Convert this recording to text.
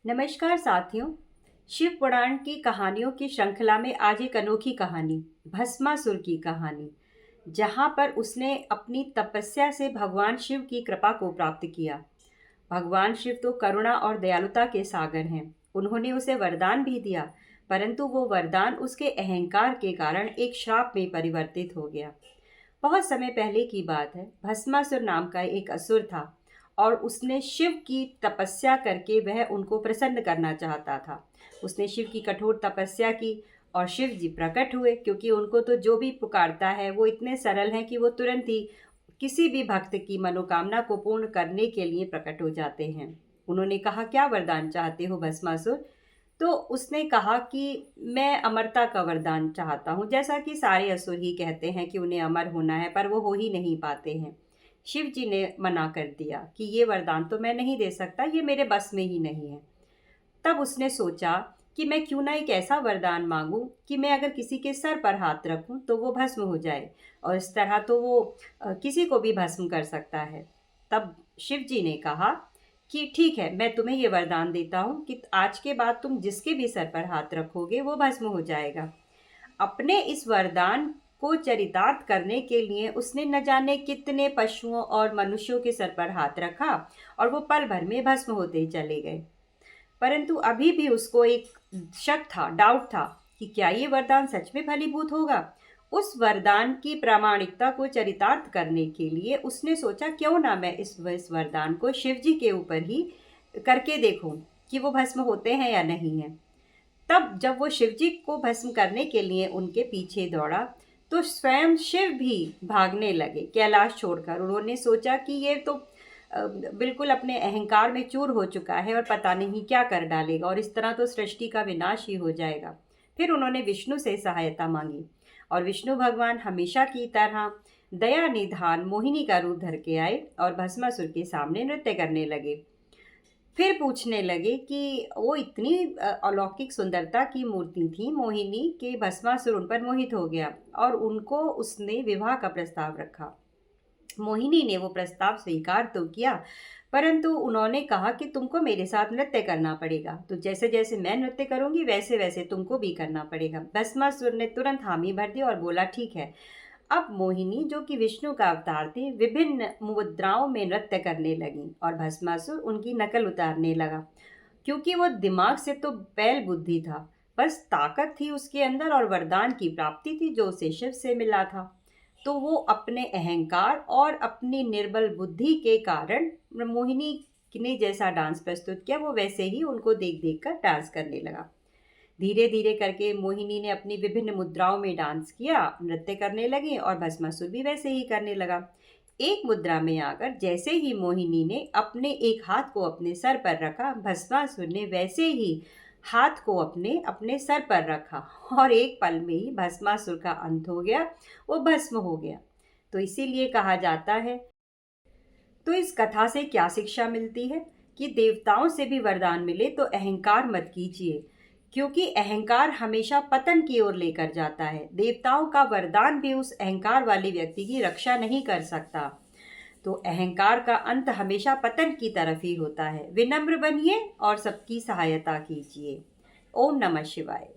नमस्कार साथियों। शिव पुराण की कहानियों की श्रृंखला में आज एक अनोखी कहानी, भस्मासुर की कहानी, जहां पर उसने अपनी तपस्या से भगवान शिव की कृपा को प्राप्त किया। भगवान शिव तो करुणा और दयालुता के सागर हैं। उन्होंने उसे वरदान भी दिया, परंतु वो वरदान उसके अहंकार के कारण एक श्राप में परिवर्तित हो गया। बहुत समय पहले की बात है। भस्मासुर नाम का एक असुर था और उसने शिव की तपस्या करके वह उनको प्रसन्न करना चाहता था। उसने शिव की कठोर तपस्या की और शिव जी प्रकट हुए, क्योंकि उनको तो जो भी पुकारता है वो इतने सरल हैं कि वो तुरंत ही किसी भी भक्त की मनोकामना को पूर्ण करने के लिए प्रकट हो जाते हैं। उन्होंने कहा, क्या वरदान चाहते हो भस्मासुर? तो उसने कहा कि मैं अमरता का वरदान चाहता हूँ। जैसा कि सारे असुर ही कहते हैं कि उन्हें अमर होना है, पर वो हो ही नहीं पाते हैं। शिव जी ने मना कर दिया कि ये वरदान तो मैं नहीं दे सकता, ये मेरे बस में ही नहीं है। तब उसने सोचा कि मैं क्यों ना एक ऐसा वरदान मांगूं कि मैं अगर किसी के सर पर हाथ रखूं तो वो भस्म हो जाए, और इस तरह तो वो किसी को भी भस्म कर सकता है। तब शिव जी ने कहा कि ठीक है, मैं तुम्हें ये वरदान देता हूँ कि आज के बाद तुम जिसके भी सर पर हाथ रखोगे वो भस्म हो जाएगा। अपने इस वरदान को चरितार्थ करने के लिए उसने न जाने कितने पशुओं और मनुष्यों के सर पर हाथ रखा और वो पल भर में भस्म होते चले गए। परंतु अभी भी उसको एक शक था, डाउट था कि क्या ये वरदान सच में फलीभूत होगा। उस वरदान की प्रामाणिकता को चरितार्थ करने के लिए उसने सोचा, क्यों ना मैं इस वरदान को शिव जी के ऊपर ही करके देखूं कि वो भस्म होते हैं या नहीं है। तब जब वो शिवजी को भस्म करने के लिए उनके पीछे दौड़ा, तो स्वयं शिव भी भागने लगे कैलाश छोड़कर। उन्होंने सोचा कि ये तो बिल्कुल अपने अहंकार में चूर हो चुका है और पता नहीं क्या कर डालेगा, और इस तरह तो सृष्टि का विनाश ही हो जाएगा। फिर उन्होंने विष्णु से सहायता मांगी और विष्णु भगवान हमेशा की तरह दया निधान मोहिनी का रूप धर के आए और भस्मासुर के सामने नृत्य करने लगे। फिर पूछने लगे कि वो इतनी अलौकिक सुंदरता की मूर्ति थी मोहिनी के भस्मासुर उन पर मोहित हो गया और उनको उसने विवाह का प्रस्ताव रखा। मोहिनी ने वो प्रस्ताव स्वीकार तो किया, परंतु उन्होंने कहा कि तुमको मेरे साथ नृत्य करना पड़ेगा, तो जैसे जैसे मैं नृत्य करूंगी वैसे वैसे तुमको भी करना पड़ेगा। भस्मासुर ने तुरंत हामी भर दी और बोला, ठीक है। अब मोहिनी, जो कि विष्णु का अवतार थी, विभिन्न मुद्राओं में नृत्य करने लगी और भस्मासुर उनकी नकल उतारने लगा। क्योंकि वो दिमाग से तो बैल बुद्धि था, बस ताकत थी उसके अंदर और वरदान की प्राप्ति थी जो उसे शिव से मिला था। तो वो अपने अहंकार और अपनी निर्बल बुद्धि के कारण मोहिनी ने जैसा डांस प्रस्तुत किया वो वैसे ही उनको देख देख कर डांस करने लगा। धीरे धीरे करके मोहिनी ने अपनी विभिन्न मुद्राओं में डांस किया, नृत्य करने लगी और भस्मासुर भी वैसे ही करने लगा। एक मुद्रा में आकर जैसे ही मोहिनी ने अपने एक हाथ को अपने सर पर रखा, भस्मासुर ने वैसे ही हाथ को अपने अपने सर पर रखा और एक पल में ही भस्मासुर का अंत हो गया, वो भस्म हो गया। तो इसीलिए कहा जाता है। तो इस कथा से क्या शिक्षा मिलती है कि देवताओं से भी वरदान मिले तो अहंकार मत कीजिए, क्योंकि अहंकार हमेशा पतन की ओर लेकर जाता है। देवताओं का वरदान भी उस अहंकार वाले व्यक्ति की रक्षा नहीं कर सकता। तो अहंकार का अंत हमेशा पतन की तरफ ही होता है। विनम्र बनिए और सबकी सहायता कीजिए। ओम नमः शिवाय।